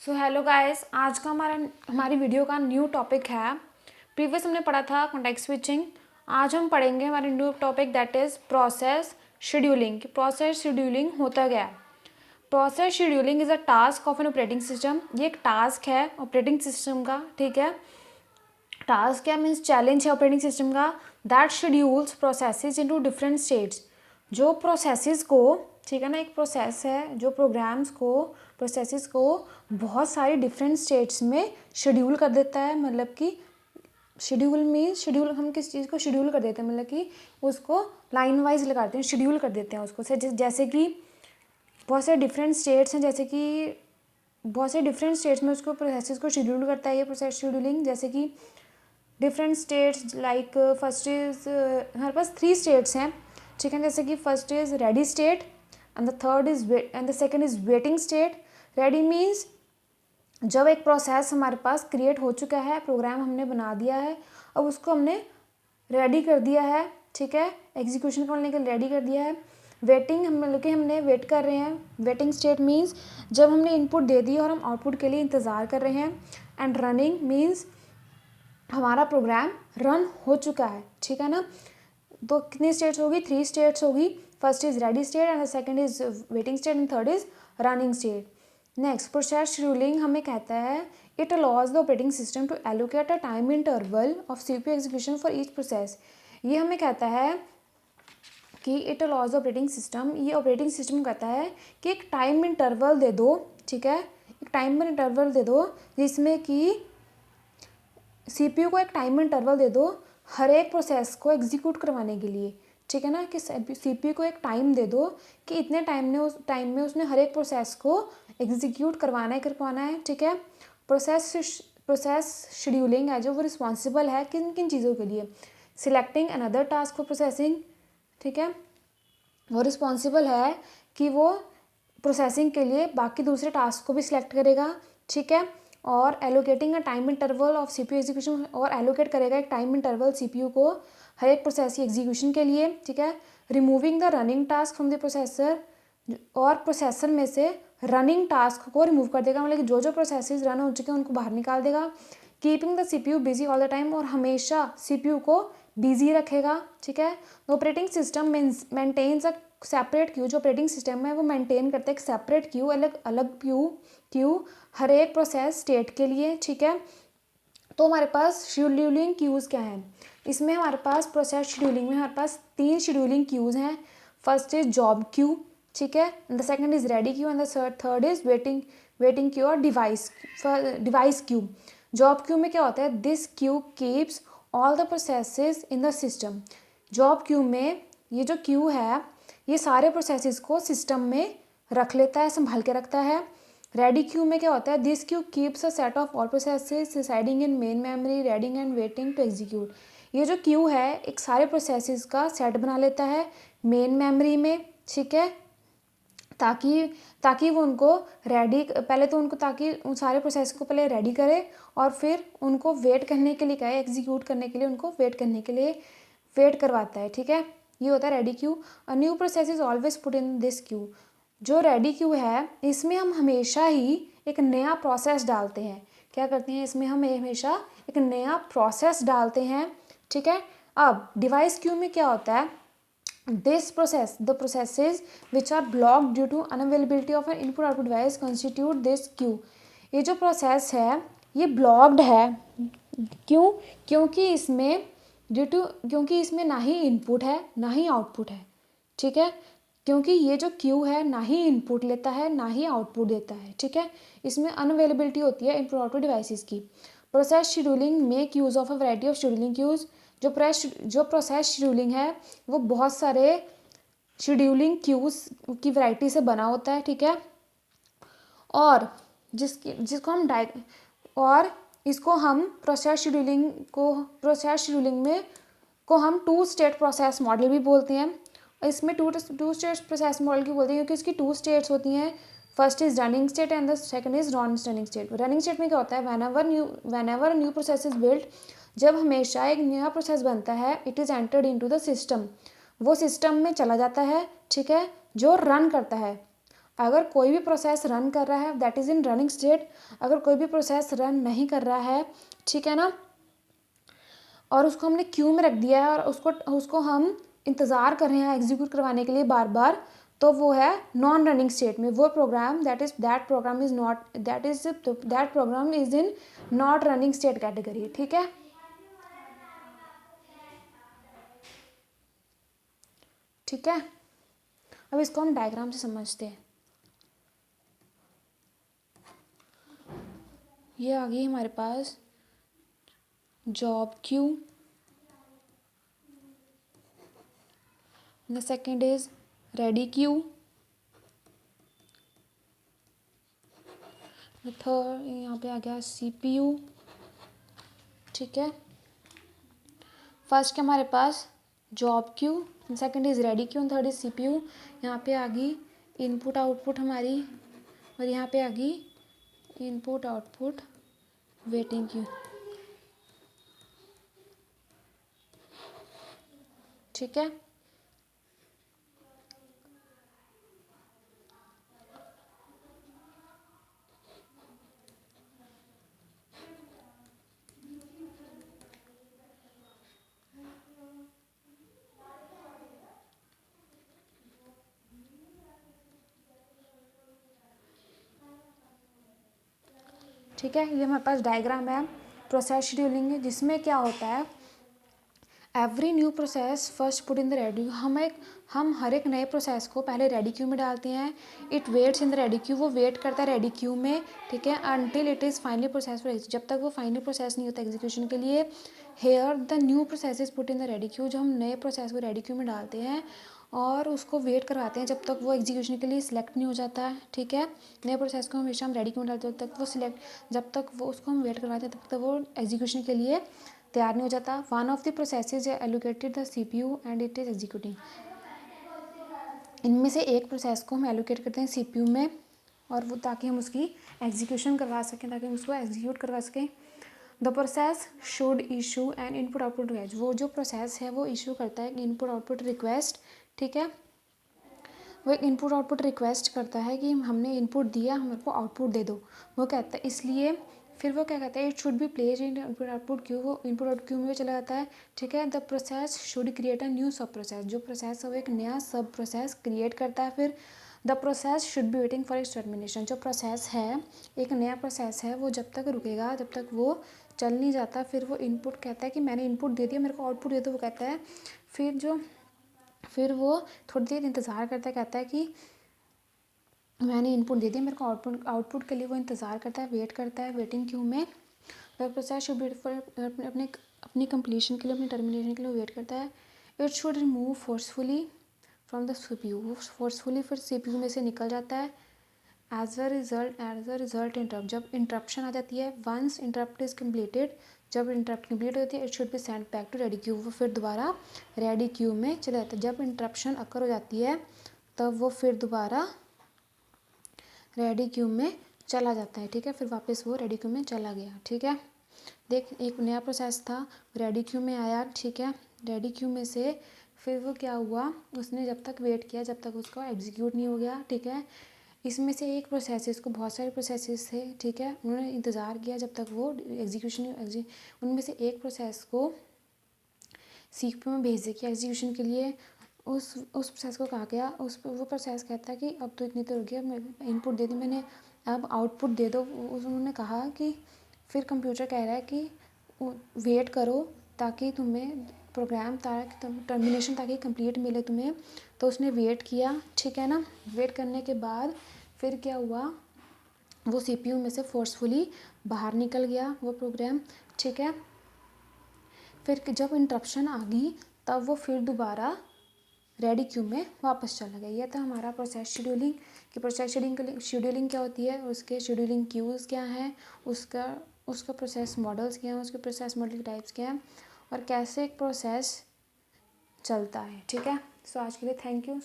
So hello guys, आज का हमारी वीडियो का न्यू टॉपिक है। प्रीवियस हमने पढ़ा था कॉन्टेक्स्ट स्विचिंग। आज हम पढ़ेंगे हमारे new topic that is process scheduling. कि प्रोसेस शेड्यूलिंग होता क्या है। Process scheduling is a task of an operating system. ये एक टास्क है ऑपरेटिंग सिस्टम का, ठीक है। टास्क क्या मीन्स चैलेंज है ऑपरेटिंग सिस्टम का। That schedules processes into different states. जो प्रोसेसेस को, ठीक है ना, एक प्रोसेस है जो प्रोग्राम्स को, प्रोसेसेस को बहुत सारी डिफरेंट स्टेट्स में शेड्यूल कर देता है। मतलब कि शेड्यूल मीन्स शेड्यूल, हम किस चीज़ को शेड्यूल कर देते हैं, मतलब कि उसको लाइन वाइज लगाते हैं, शेड्यूल कर देते हैं उसको। जैसे कि बहुत सारे डिफरेंट स्टेट्स हैं, जैसे कि बहुत सारे डिफरेंट स्टेट्स में उसको प्रोसेसेस को शेड्यूल करता है ये प्रोसेस शेड्यूलिंग। जैसे कि different states like first is, हमारे पास 3 स्टेट्स हैं, ठीक है। जैसे कि first is ready state and the third is and the second is waiting state. Ready means जब एक प्रोसेस हमारे पास क्रिएट हो चुका है, प्रोग्राम हमने बना दिया है, अब उसको हमने रेडी कर दिया है, ठीक है, एग्जीक्यूशन करने के लिए रेडी कर दिया है। वेटिंग हम मतलब कि हमने वेट कर रहे हैं। वेटिंग स्टेट मीन्स जब हमने इनपुट दे दी और हम आउटपुट के लिए इंतज़ार कर रहे हैं। एंड रनिंग मीन्स हमारा प्रोग्राम रन हो चुका है, ठीक है ना। तो कितनी स्टेट्स होगी, 3 स्टेट्स होगी। First is ready state and the second is waiting state and third is running state. Next process scheduling हमें कहता है it allows the operating system to allocate a time interval of CPU execution for each process. ये हमें कहता है कि it allows operating system, ये operating system कहता है कि एक टाइम इंटरवल दे दो, ठीक है, एक टाइम इंटरवल दे दो जिसमें कि सीपीयू को एक टाइम इंटरवल दे दो हर एक प्रोसेस को एग्जीक्यूट करवाने के लिए, ठीक है ना। कि सीपीयू को एक टाइम दे दो कि इतने टाइम में उसने हर एक प्रोसेस को एग्जीक्यूट करवाना है, ठीक है। प्रोसेस शेड्यूलिंग है जो वो रिस्पॉन्सिबल है किन किन चीज़ों के लिए। Selecting another task for processing, ठीक है, वो रिस्पॉन्सिबल है कि वो प्रोसेसिंग के लिए बाकी दूसरे टास्क को भी सिलेक्ट करेगा, ठीक है। और allocating a time interval of CPU execution, और एलोकेट करेगा एक टाइम इंटरवल सीपीयू को हर एक प्रोसेस की एग्जीक्यूशन के लिए, ठीक है। Removing the running task from the processor, और प्रोसेसर में से रनिंग टास्क को रिमूव कर देगा, मतलब कि जो जो प्रोसेसेस रन हो चुके हैं उनको बाहर निकाल देगा। Keeping the CPU busy all the time, और हमेशा सीपीयू को बिजी रखेगा, ठीक है। Operating system maintains a separate queue, जो ऑपरेटिंग सिस्टम है वो मेंटेन करता है एक सेपरेट क्यू, अलग अलग क्यू हर एक प्रोसेस स्टेट के लिए, ठीक है। तो हमारे पास शेड्यूलिंग क्यूज़ क्या है, इसमें हमारे पास प्रोसेस शेड्यूलिंग में हमारे पास 3 शेड्यूलिंग क्यूज़ हैं। फर्स्ट इज जॉब क्यू, ठीक है, and the second is ready Q and the third is waiting queue और डिवाइस क्यू। जॉब क्यू में क्या होता है, this queue keeps all the processes in the system. Job queue में ये जो क्यू है ये सारे प्रोसेसेस को सिस्टम में रख लेता है, संभाल के रखता है। रेडी क्यू में क्या होता है, this queue keeps a set of all processes residing in main memory reading and waiting to execute. ये जो क्यू है एक सारे प्रोसेसेस का सेट बना लेता है मेन मेमोरी में, ठीक है, ताकि वो उनको रेडी, पहले तो उनको, ताकि उन सारे प्रोसेस को पहले रेडी करे और फिर उनको वेट करने के लिए कहे, एग्जीक्यूट करने के लिए उनको वेट करने के लिए वेट करवाता है, ठीक है। ये होता है ready Q. A new process is always put in this Q. जो रेडी क्यू है इसमें हम हमेशा ही एक नया प्रोसेस डालते हैं। क्या करते हैं, इसमें हम हमेशा एक नया प्रोसेस डालते हैं, ठीक है। अब डिवाइस क्यू में क्या होता है, this process the processes which are blocked due to unavailability of an input output device constitute this queue. ये जो प्रोसेस है ये ब्लॉक्ड है, क्यों, क्योंकि इसमें ना ही इनपुट है ना ही आउटपुट है, ठीक है। क्योंकि ये जो क्यू है ना ही इनपुट लेता है ना ही आउटपुट देता है, ठीक है। इसमें अनअवेलेबिलिटी होती है इनपुट आउटपुट डिवाइसेस की। Process scheduling make use of a variety of scheduling queues. जो प्रोसेस शेड्यूलिंग है वो बहुत सारे शेड्यूलिंग क्यूज़ की वैरायटी से बना होता है, ठीक है। और जिसको हम और इसको हम प्रोसेस शेड्यूलिंग में को हम 2 स्टेट प्रोसेस मॉडल भी बोलते हैं। इसमें टू स्टेट प्रोसेस मॉडल क्यों बोलते हैं, क्योंकि इसकी 2 स्टेट्स होती हैं। First is running state and the second is non running state. Running state में क्या होता है, whenever new process is built, जब हमेशा एक नया प्रोसेस बनता है, it is entered into the system, वो सिस्टम में चला जाता है, ठीक है, जो रन करता है। अगर कोई भी प्रोसेस रन कर रहा है that is in running state, अगर कोई भी प्रोसेस रन नहीं कर रहा है, ठीक है ना, और उसको हमने क्यू में रख दिया है और उसको हम इंतज़ार कर रहे हैं एग्जीक्यूट करवाने के लिए बार बार, तो वो है नॉन रनिंग स्टेट में। वो program that program is in not running state category, ठीक है। ठीक है, अब इसको हम डायग्राम से समझते हैं। ये आ गई हमारे पास job queue, the second is ready queue, the third यहाँ पे आ गया सीपीयू, ठीक है। फर्स्ट के हमारे पास job queue, second is ready queue, third is CPU. यहाँ पे आ गई इनपुट आउटपुट हमारी, और यहाँ पे आ गई इनपुट आउटपुट वेटिंग क्यू, ठीक है। ठीक है, ये हमारे पास डायग्राम है प्रोसेस शेड्यूलिंग, जिसमें क्या होता है every new process first put in the ready, हम हर एक नए प्रोसेस को पहले रेडी क्यू में डालते हैं। It waits in the ready queue, वो वेट करता है रेडी क्यू में, ठीक है, until it is finally process, जब तक वो फाइनली प्रोसेस नहीं होता एग्जीक्यूशन के लिए। Here the new process is put in the ready queue, जो हम नए प्रोसेस को रेडी क्यू में डालते हैं और उसको वेट करवाते हैं जब तक वो एग्जीक्यूशन के लिए सिलेक्ट नहीं हो जाता है, ठीक है। नए प्रोसेस को हमेशा हम रेडी क्यू में डालते हैं, जब तक वो सिलेक्ट, जब तक वो उसको हम वेट करवाते हैं तब तक वो एग्जीक्यूशन के लिए तैयार नहीं हो जाता। One of the processes allocated the CPU and it is executing, इनमें से एक प्रोसेस को हम एलोकेट करते हैं सीपीयू में, और वो ताकि हम उसकी एग्जीक्यूशन करवा सकें, ताकि हम उसको एग्जीक्यूट करवा सकें। The process should issue an input output request, वो जो प्रोसेस है वो इशू करता है इनपुट आउटपुट रिक्वेस्ट, ठीक है। वो एक इनपुट आउटपुट रिक्वेस्ट करता है कि हमने इनपुट दिया, हमारे को आउटपुट दे दो, वो कहता है, इसलिए फिर वो क्या कहता है it should B place in input output Q, वो इनपुट आउटपुट क्यू में चला जाता है, ठीक है। The process should create a new सब प्रोसेस, जो प्रोसेस है वो एक नया सब प्रोसेस क्रिएट करता है। फिर the process should be waiting for its termination, जो प्रोसेस है एक नया प्रोसेस है वो जब तक रुकेगा जब तक वो चल नहीं जाता, फिर वो इनपुट कहता है कि मैंने इनपुट दे दिया, मेरे को आउटपुट दे दो, वो कहता है। फिर वो थोड़ी देर इंतज़ार करता है, कहता है कि मैंने इनपुट दे दिया, मेरे को आउटपुट के लिए वो इंतज़ार करता है, वेट करता है वेटिंग क्यू में। द प्रोसेस शुड बी अपनी कंप्लीशन के लिए, अपनी टर्मिनेशन के लिए वेट करता है। It should remove forcefully from the CPU, वो फोर्सफुली फिर सीपीयू में से निकल जाता है। एज अ रिजल्ट इंटरप्ट, जब इंटरप्शन आ जाती है, वंस इंटरप्ट इज़ कम्प्लीटेड, जब इंटरप्ट कंप्लीट होती है, it should be send back to ready queue, वो फिर दोबारा रेडी क्यू में चले जाता है। जब इंटरप्शन अकर हो जाती है तब वो फिर दोबारा रेडी क्यू में चला जाता है, ठीक है। फिर वापस वो रेडी क्यू में चला गया, ठीक है। देख, एक नया प्रोसेस था, रेडी क्यू में आया, ठीक है। रेडी क्यू में से फिर वो क्या हुआ, उसने जब तक वेट किया जब तक उसका एग्जीक्यूट नहीं हो गया, ठीक है। इसमें से एक प्रोसेस, इसको बहुत सारे प्रोसेसेस थे, ठीक है, उन्होंने इंतज़ार किया जब तक वो उनमें से एक प्रोसेस को सीपीयू में भेज दिया एग्जीक्यूशन के लिए। उस प्रोसेस को कहा गया, वो प्रोसेस कहता है कि अब तो इतनी देर हो गया, मैं इनपुट दे दी मैंने, अब आउटपुट दे दो। उन्होंने कहा कि फिर कंप्यूटर कह रहा है कि वेट करो ताकि तुम्हें प्रोग्राम टर्मिनेशन ताकि कंप्लीट मिले तुम्हें। तो उसने वेट किया, ठीक है ना। वेट करने के बाद फिर क्या हुआ, वो सीपीयू में से फोर्सफुली बाहर निकल गया वो प्रोग्राम, ठीक है। फिर जब इंटरप्शन आ गई तब वो फिर दोबारा रेडी क्यू में वापस चला गया। यह था हमारा प्रोसेस शेड्यूलिंग कि प्रोसेस शेड्यूलिंग क्या होती है, उसके शेड्यूलिंग क्यूज़ क्या हैं, उसका प्रोसेस मॉडल्स क्या हैं, उसके प्रोसेस मॉडल टाइप्स क्या हैं, और कैसे एक प्रोसेस चलता है, ठीक है। सो आज के लिए थैंक यू।